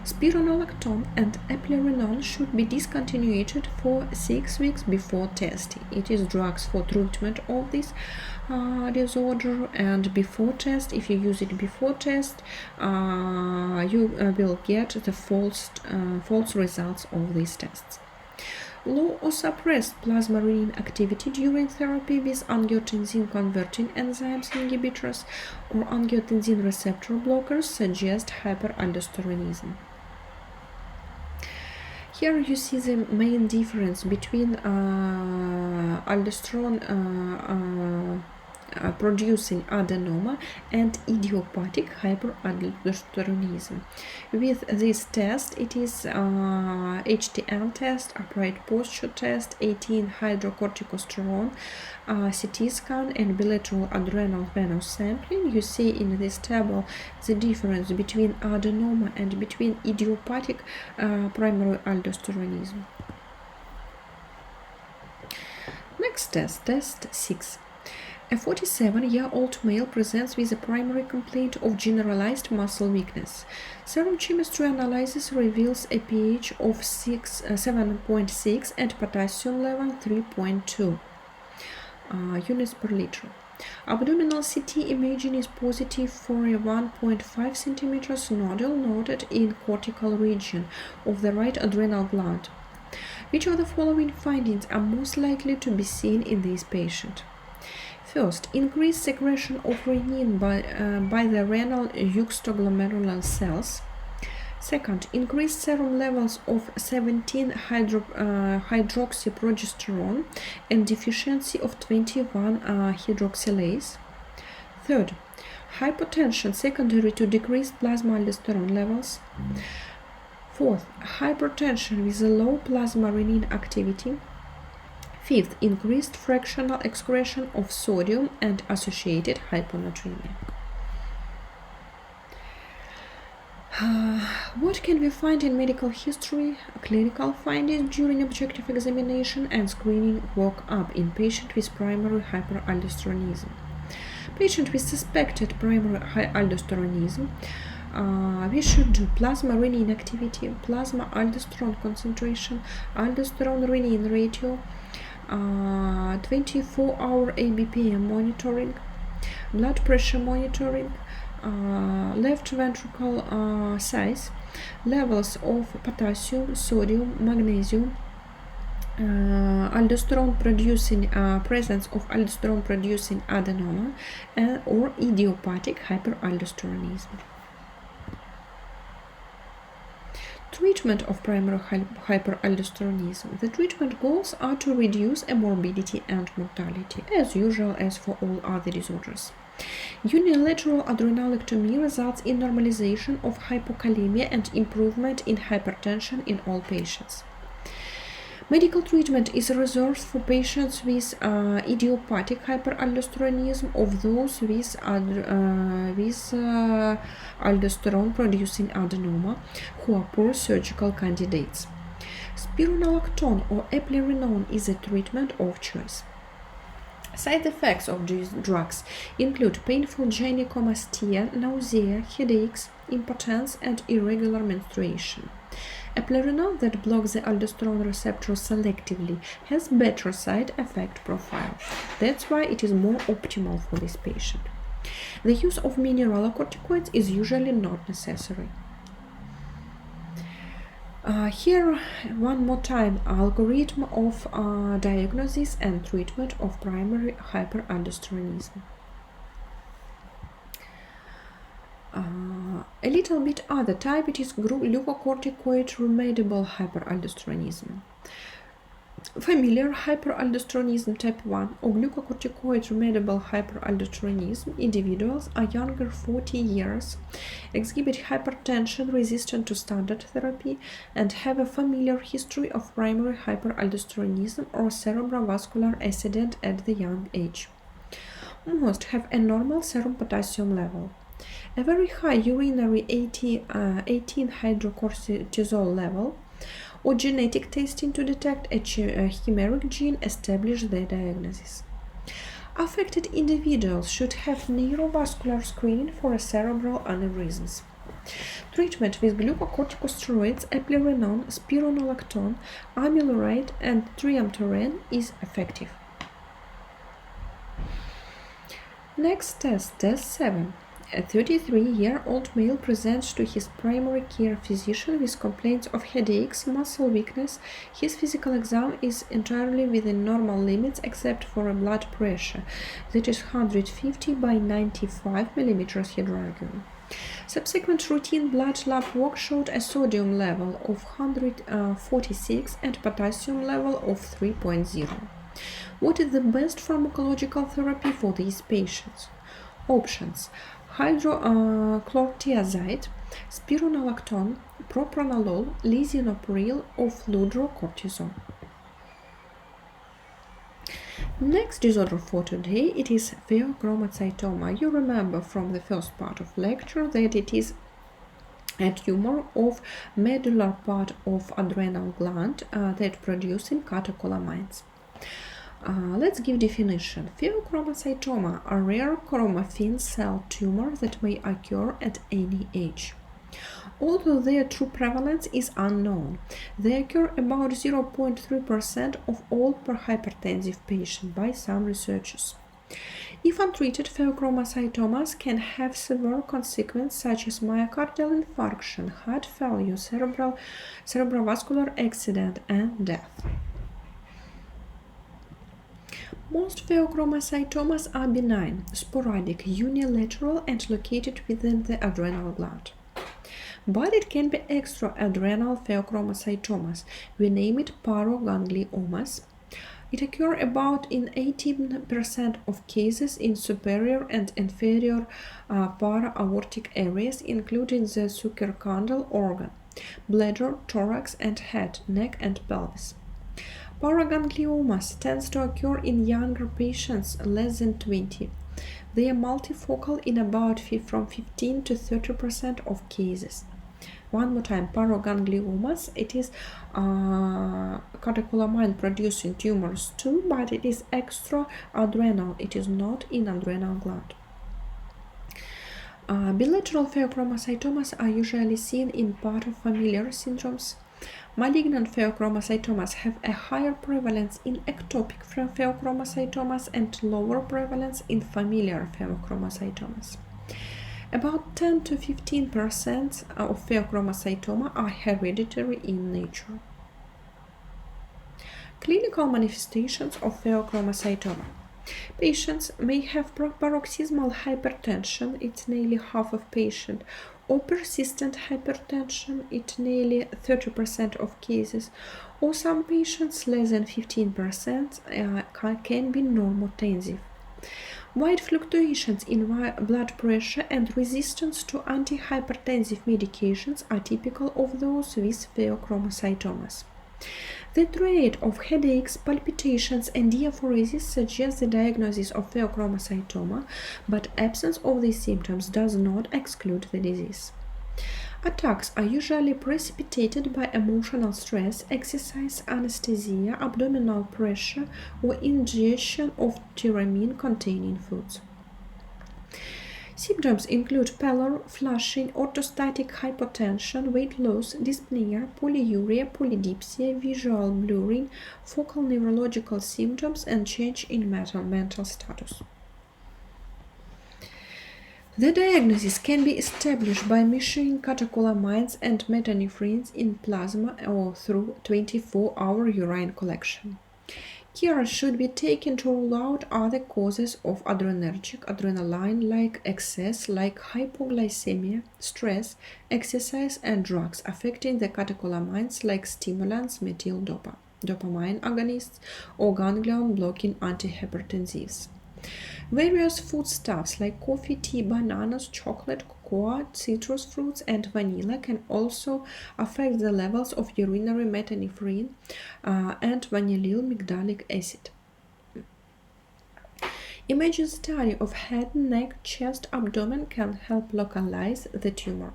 Spironolactone and eplerenone should be discontinued for 6 weeks before testing. It is drugs for treatment of this disorder, and before test, if you use it before test, you will get the false results of these tests. Low or suppressed plasma renin activity during therapy with angiotensin-converting enzymes inhibitors or angiotensin receptor blockers suggest hyperaldosteronism. Here you see the main difference between aldosterone producing adenoma and idiopathic hyperaldosteronism. With this test, it is HTN test, upright posture test, 18-hydrocorticosterone, CT scan, and bilateral adrenal venous sampling. You see in this table the difference between adenoma and between idiopathic primary aldosteronism. Next test, test 6. A 47-year-old male presents with a primary complaint of generalized muscle weakness. Serum chemistry analysis reveals a pH of 7.6 and potassium level 3.2 units per liter. Abdominal CT imaging is positive for a 1.5 cm nodule noted in cortical region of the right adrenal gland. Which of the following findings are most likely to be seen in this patient? First, increased secretion of renin by the renal juxtaglomerular cells. Second, increased serum levels of 17-hydroxyprogesterone and deficiency of 21-hydroxylase. Third, hypotension secondary to decreased plasma aldosterone levels. Fourth, hypertension with a low plasma renin activity. Fifth, increased fractional excretion of sodium and associated hyponatremia. What can we find in medical history, clinical findings during objective examination and screening workup in patient with primary hyperaldosteronism? Patient with suspected primary aldosteronism, we should do plasma renin activity, plasma aldosterone concentration, aldosterone renin ratio, 24-hour ABPM monitoring, blood pressure monitoring, left ventricle size, levels of potassium, sodium, magnesium, aldosterone producing presence of aldosterone producing adenoma or idiopathic hyperaldosteronism. Treatment of primary hyperaldosteronism. The treatment goals are to reduce morbidity and mortality, as usual as for all other disorders. Unilateral adrenalectomy results in normalization of hypokalemia and improvement in hypertension in all patients. Medical treatment is reserved for patients with idiopathic hyperaldosteronism of those with aldosterone-producing adenoma who are poor surgical candidates. Spironolactone or eplerenone is a treatment of choice. Side effects of these drugs include painful gynecomastia, nausea, headaches, impotence, and irregular menstruation. Eplerenone that blocks the aldosterone receptor selectively has better side effect profile. That's why it is more optimal for this patient. The use of mineralocorticoids is usually not necessary. Here, one more time, algorithm of diagnosis and treatment of primary hyperaldosteronism. A little bit other type, it is glucocorticoid remediable hyperaldosteronism. Familiar hyperaldosteronism type 1 or glucocorticoid remediable hyperaldosteronism individuals are younger 40 years, exhibit hypertension resistant to standard therapy, and have a familiar history of primary hyperaldosteronism or cerebrovascular accident at the young age. Most have a normal serum potassium level. A very high urinary 18-hydrocortisol level or genetic testing to detect a chimeric gene establish their diagnosis. Affected individuals should have neurovascular screening for cerebral aneurysms. Treatment with glucocorticosteroids, eplerenone, spironolactone, amiloride, and triamterene is effective. Next test, test 7. A 33-year-old male presents to his primary care physician with complaints of headaches, muscle weakness. His physical exam is entirely within normal limits except for a blood pressure, that is 150 by 95 mm Hg. Subsequent routine blood lab work showed a sodium level of 146 and potassium level of 3.0. What is the best pharmacological therapy for these patients? Options: hydrochlorothiazide, spironolactone, propranolol, lisinopril, or fludrocortisone. Next disorder for today, it is Theochromocytoma. You remember from the first part of lecture that it is a tumor of medullary part of adrenal gland that producing catecholamines. Let's give definition. Theochromocytoma are rare chromaffin cell tumors that may occur at any age. Although their true prevalence is unknown, they occur about 0.3% of all per hypertensive patient by some researchers. If untreated, pheochromocytomas can have severe consequences such as myocardial infarction, heart failure, cerebrovascular accident, and death. Most pheochromocytomas are benign, sporadic, unilateral, and located within the adrenal gland. But it can be extra-adrenal pheochromocytomas. We name it parogangliomas. It occurs about in 18% of cases in superior and inferior para-aortic areas, including the suckercandle organ, bladder, thorax, and head, neck, and pelvis. Paragangliomas tends to occur in younger patients less than 20. They are multifocal in about from 15 to 30% of cases. One more time, paragangliomas, it is catecholamine producing tumors too, but it is extra-adrenal. It is not in adrenal gland. Bilateral pheochromocytomas are usually seen in part of familiar syndromes. Malignant pheochromocytomas have a higher prevalence in ectopic pheochromocytomas and lower prevalence in familiar pheochromocytomas. About 10 to 15% of pheochromocytoma are hereditary in nature. Clinical manifestations of pheochromocytoma. Patients may have paroxysmal hypertension, it's nearly half of patients, or persistent hypertension, it's nearly 30% of cases, or some patients, less than 15%, can be normotensive. Wide fluctuations in blood pressure and resistance to antihypertensive medications are typical of those with pheochromocytomas. The rate of headaches, palpitations, and diaphoresis suggests the diagnosis of pheochromocytoma, but absence of these symptoms does not exclude the disease. Attacks are usually precipitated by emotional stress, exercise, anesthesia, abdominal pressure, or ingestion of tyramine-containing foods. Symptoms include pallor, flushing, orthostatic hypotension, weight loss, dyspnea, polyuria, polydipsia, visual blurring, focal neurological symptoms, and change in mental status. The diagnosis can be established by measuring catecholamines and metanephrines in plasma or through 24-hour urine collection. Care should be taken to rule out other causes of adrenergic, adrenaline-like excess like hypoglycemia, stress, exercise, and drugs affecting the catecholamines like stimulants, methyl dopa. dopamine agonists, or ganglion-blocking antihypertensives. Various foodstuffs like coffee, tea, bananas, chocolate, cocoa, citrus fruits, and vanilla can also affect the levels of urinary metanephrine and vanillyl migdalic acid. Imaging study of head, neck, chest, abdomen can help localize the tumor.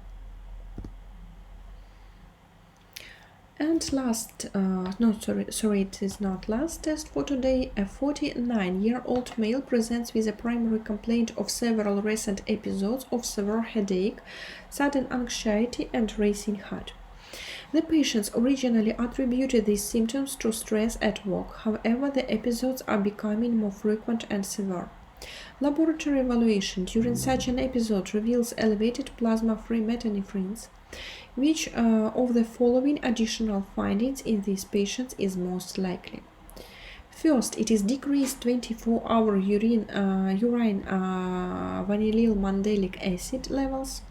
And last, it is not last test for today. A 49-year-old male presents with a primary complaint of several recent episodes of severe headache, sudden anxiety, and racing heart. The patients originally attributed these symptoms to stress at work. However, the episodes are becoming more frequent and severe. Laboratory evaluation during such an episode reveals elevated plasma-free metanephrines. Which of the following additional findings in these patients is most likely? First, it is decreased 24-hour urine vanillyl mandelic acid levels.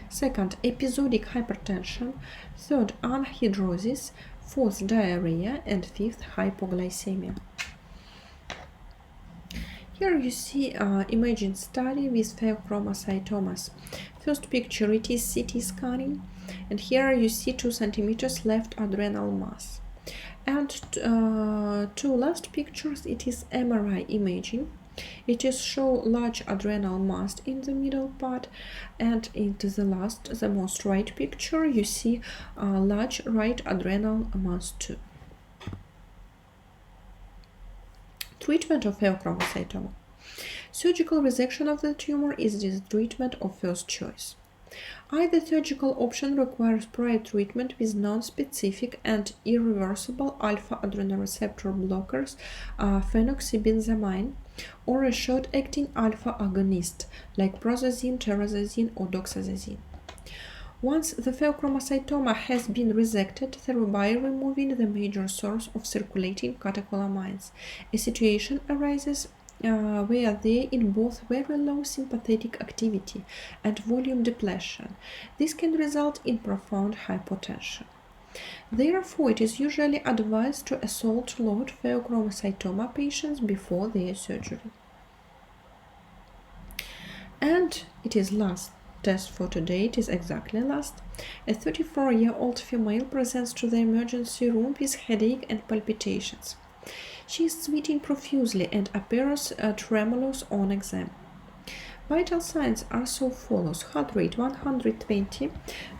Second, episodic hypertension. Third, anhidrosis. Fourth, diarrhea. And fifth, hypoglycemia. Here you see imaging study with Theochromocytomas. First picture, it is CT scanning, and here you see 2 centimeters left adrenal mass. And two last pictures, it is MRI imaging. It is show large adrenal mass in the middle part, and into the most right picture, you see large right adrenal mass too. Treatment of Theochromocytoma. Surgical resection of the tumor is the treatment of first choice. Either surgical option requires prior treatment with non-specific and irreversible alpha-adrenoreceptor blockers, phenoxybenzamine, or a short-acting alpha agonist like prozazine, terazosin, or doxazazine. Once the Theochromocytoma has been resected, thereby removing the major source of circulating catecholamines, a situation arises where there in both very low sympathetic activity and volume depletion. This can result in profound hypotension. Therefore, it is usually advised to assault load Theochromocytoma patients before their surgery. And it is last test for today, it is exactly last. A 34-year-old female presents to the emergency room with headache and palpitations. She is sweating profusely and appears tremulous on exam. Vital signs are so follows: heart rate 120,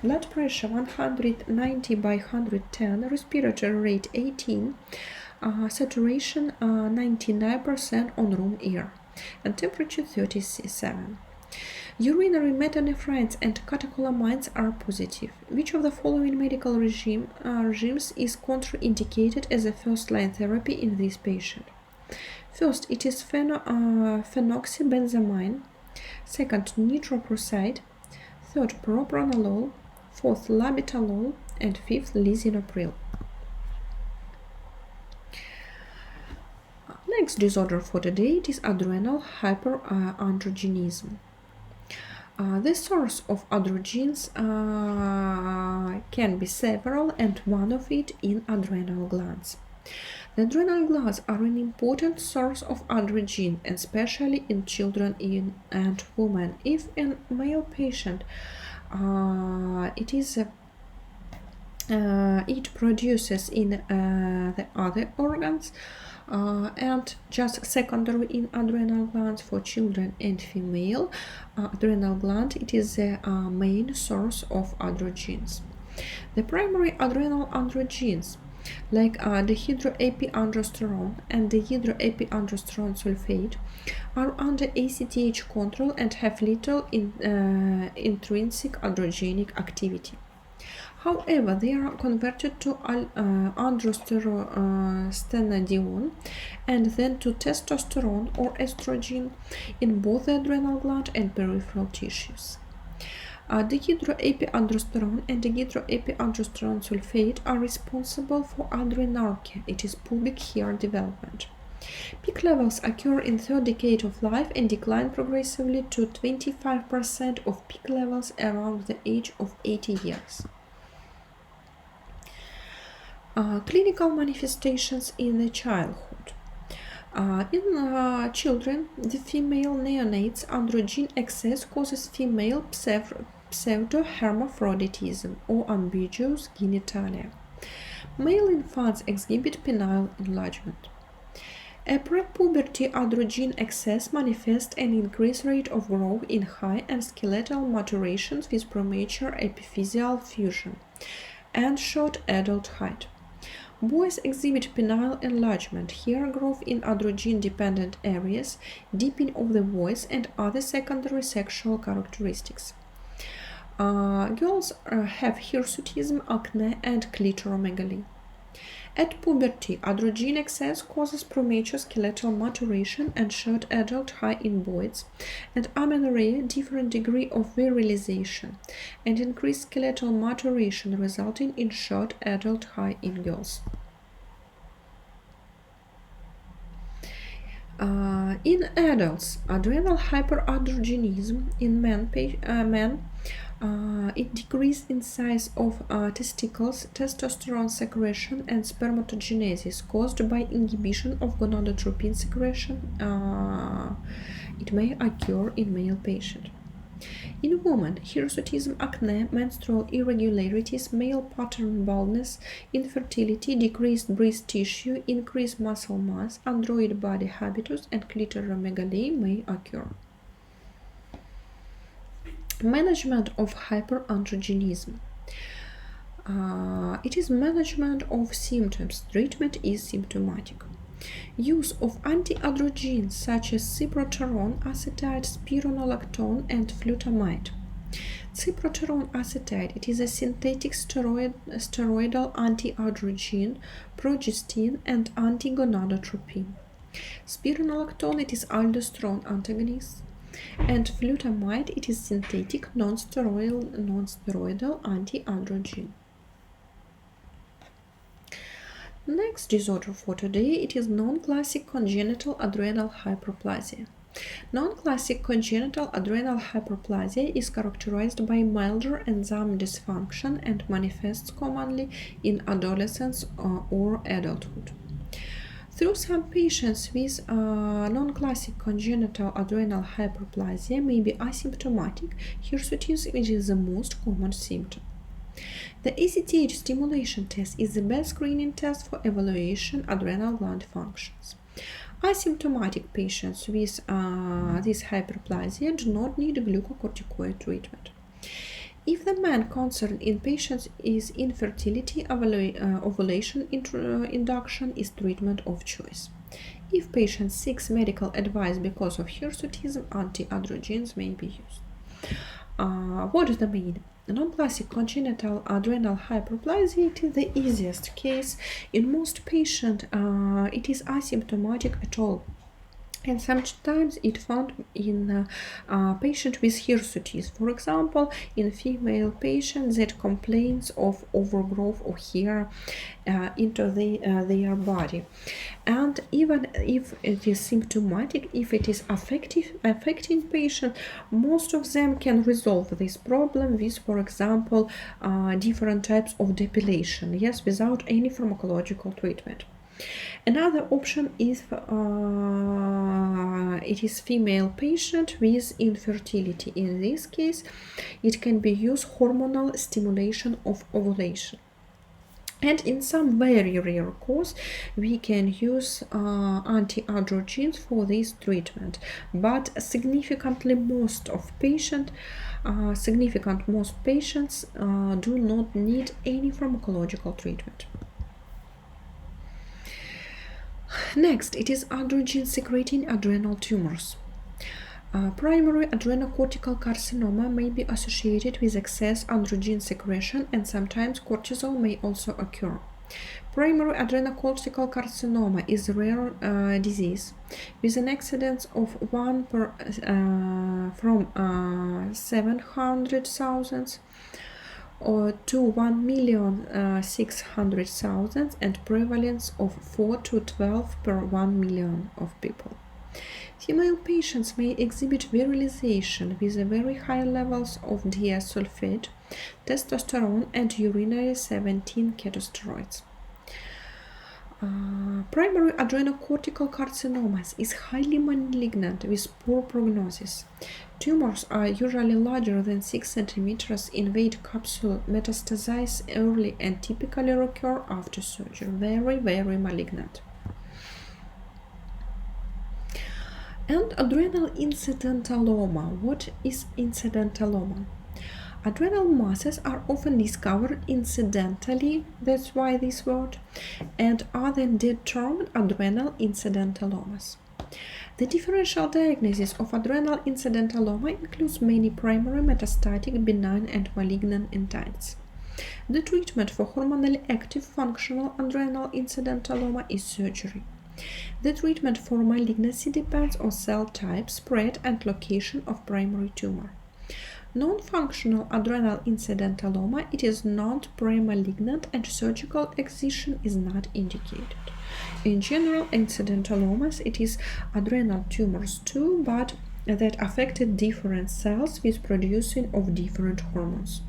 blood pressure 190 by 110, respiratory rate 18, saturation 99% on room air, and temperature 37. Urinary metanephrines and catecholamines are positive. Which of the following medical regimes is contraindicated as a first-line therapy in this patient? First, it is phenoxybenzamine. Second, nitroprusside. Third, propranolol. Fourth, labetalol. And fifth, lisinopril. Next disorder for today, it is adrenal hyperandrogenism. The source of androgens can be several, and one of it in adrenal glands. The adrenal glands are an important source of androgen, especially in children and women. If a male patient it produces in the other organs, and just secondary in adrenal glands. For children and female, adrenal gland, it is the main source of androgens. The primary adrenal androgens, like dehydroepiandrosterone and dehydroepiandrosterone sulfate, are under ACTH control and have little intrinsic androgenic activity. However, they are converted to androstenedione and then to testosterone or estrogen in both the adrenal gland and peripheral tissues. Dehydroepiandrosterone and dehydroepiandrosterone sulfate are responsible for adrenarche, it is pubic hair development. Peak levels occur in third decade of life and decline progressively to 25% of peak levels around the age of 80 years. Clinical manifestations in the childhood. In children, the female neonates' androgen excess causes female pseudo-hermaphroditism or ambiguous genitalia. Male infants exhibit penile enlargement. A pre-puberty androgen excess manifests an increased rate of growth in high and skeletal maturations with premature epiphyseal fusion and short adult height. Boys exhibit penile enlargement, hair growth in androgen-dependent areas, deepening of the voice, and other secondary sexual characteristics. Girls have hirsutism, acne, and clitoromegaly. At puberty, androgen excess causes premature skeletal maturation and short adult height in boys, and amenorrhea, different degree of virilization, and increased skeletal maturation resulting in short adult height in girls. In adults, adrenal hyperandrogenism in men, it decreased in size of testicles, testosterone secretion, and spermatogenesis caused by inhibition of gonadotropin secretion. It may occur in male patient. In women, hirsutism, acne, menstrual irregularities, male pattern baldness, infertility, decreased breast tissue, increased muscle mass, android body habitus, and clitoromegaly may occur. Management of hyperandrogenism. It is management of symptoms. Treatment is symptomatic. Use of anti-androgens such as cyproterone acetate, spironolactone, and flutamide. Cyproterone acetate, it is a synthetic steroidal anti-androgen, progestin, and anti-gonadotropin. Spironolactone, it is aldosterone antagonist. And flutamide, it is synthetic non-steroidal anti-androgen. Next disorder for today, it is non-classic congenital adrenal hyperplasia. Non-classic congenital adrenal hyperplasia is characterized by milder enzyme dysfunction and manifests commonly in adolescence or adulthood. Though some patients with non-classic congenital adrenal hyperplasia may be asymptomatic, hirsutism is the most common symptom. The ACTH stimulation test is the best screening test for evaluation adrenal gland functions. Asymptomatic patients with this hyperplasia do not need glucocorticoid treatment. If the main concern in patients is infertility, ovulation induction is treatment of choice. If patient seeks medical advice because of hirsutism, anti-androgens may be used. What does that mean? Non-classic congenital adrenal hyperplasia, it is the easiest case. In most patients, it is asymptomatic at all. And sometimes it found in patient with hirsutism. For example, in female patients that complains of overgrowth of hair into their body. And even if it is symptomatic, if it is affecting patient, most of them can resolve this problem with, for example, different types of depilation, yes, without any pharmacological treatment. Another option is it is female patient with infertility. In this case, it can be used hormonal stimulation of ovulation. And in some very rare case, we can use anti-androgens for this treatment. But significantly most patients do not need any pharmacological treatment. Next, it is androgen-secreting adrenal tumors. Primary adrenocortical carcinoma may be associated with excess androgen secretion, and sometimes cortisol may also occur. Primary adrenocortical carcinoma is a rare disease with an incidence of 1 from 700,000 to 1,600,000 and prevalence of 4 to 12 per 1 million of people. Female patients may exhibit virilization with very high levels of disulfide, testosterone, and urinary 17 ketosteroids. Primary adrenocortical carcinomas is highly malignant with poor prognosis. Tumors are usually larger than 6 centimeters in weight capsule, metastasize early, and typically recur after surgery. Very, very malignant. And adrenal incidentaloma. What is incidentaloma? Adrenal masses are often discovered incidentally, that's why this word, and are then determined adrenal incidentalomas. The differential diagnosis of adrenal incidentaloma includes many primary, metastatic, benign, and malignant intents. The treatment for hormonally active functional adrenal incidentaloma is surgery. The treatment for malignancy depends on cell type, spread, and location of primary tumor. Non-functional adrenal incidentaloma, it is not pre-malignant and surgical excision is not indicated. In general, incidentalomas, it is adrenal tumors too, but that affected different cells with producing of different hormones.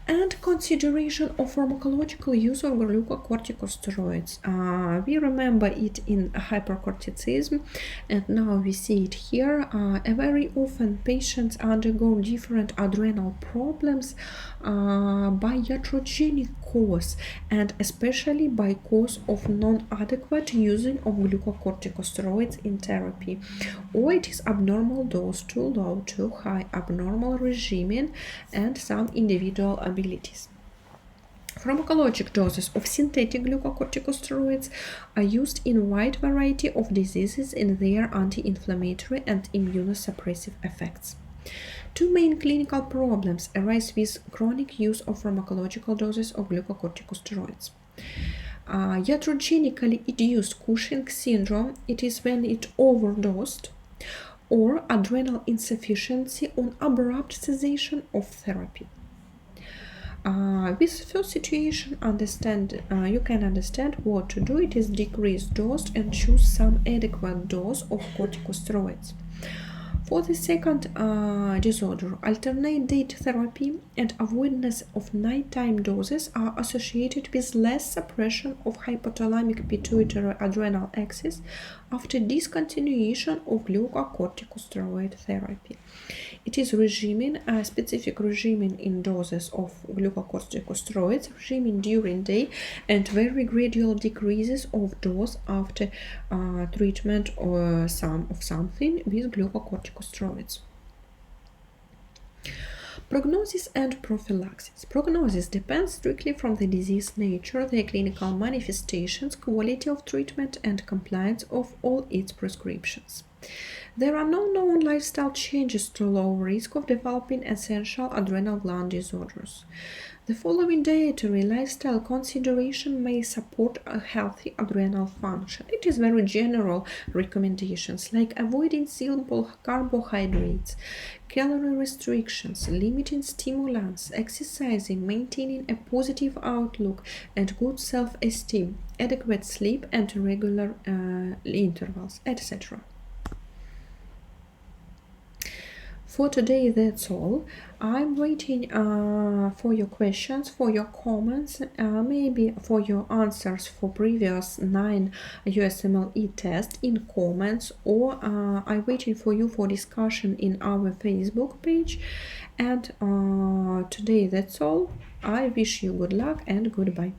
And consideration of pharmacological use of glucocorticosteroids. We remember it in hypercorticism, and now we see it here. Very often patients undergo different adrenal problems by iatrogenic cause, and especially by cause of non-adequate using of glucocorticosteroids in therapy, or it is abnormal dose, too low, too high, abnormal regimen, and some individual abilities. Pharmacologic doses of synthetic glucocorticosteroids are used in a wide variety of diseases in their anti-inflammatory and immunosuppressive effects. Two main clinical problems arise with chronic use of pharmacological doses of glucocorticosteroids. Iatrogenically induced Cushing syndrome, it is when it overdosed, or adrenal insufficiency on abrupt cessation of therapy. With first situation, you can understand what to do. It is decrease dose and choose some adequate dose of corticosteroids. For the second disorder, alternate date therapy and avoidance of nighttime doses are associated with less suppression of hypothalamic pituitary adrenal axis after discontinuation of glucocorticosteroid therapy. It is regimen, a specific regimen in doses of glucocorticosteroids, regimen during day, and very gradual decreases of dose after treatment or something with glucocorticosteroids. Prognosis and prophylaxis. Prognosis depends strictly from the disease nature, the clinical manifestations, quality of treatment, and compliance of all its prescriptions. There are no known lifestyle changes to lower risk of developing essential adrenal gland disorders. The following dietary lifestyle consideration may support a healthy adrenal function. It is very general recommendations like avoiding simple carbohydrates, calorie restrictions, limiting stimulants, exercising, maintaining a positive outlook and good self-esteem, adequate sleep and regular intervals, etc. For today, that's all. I'm waiting for your questions, for your comments, maybe for your answers for previous 9 USMLE tests in comments, or I'm waiting for you for discussion in our Facebook page. And today, that's all. I wish you good luck and goodbye.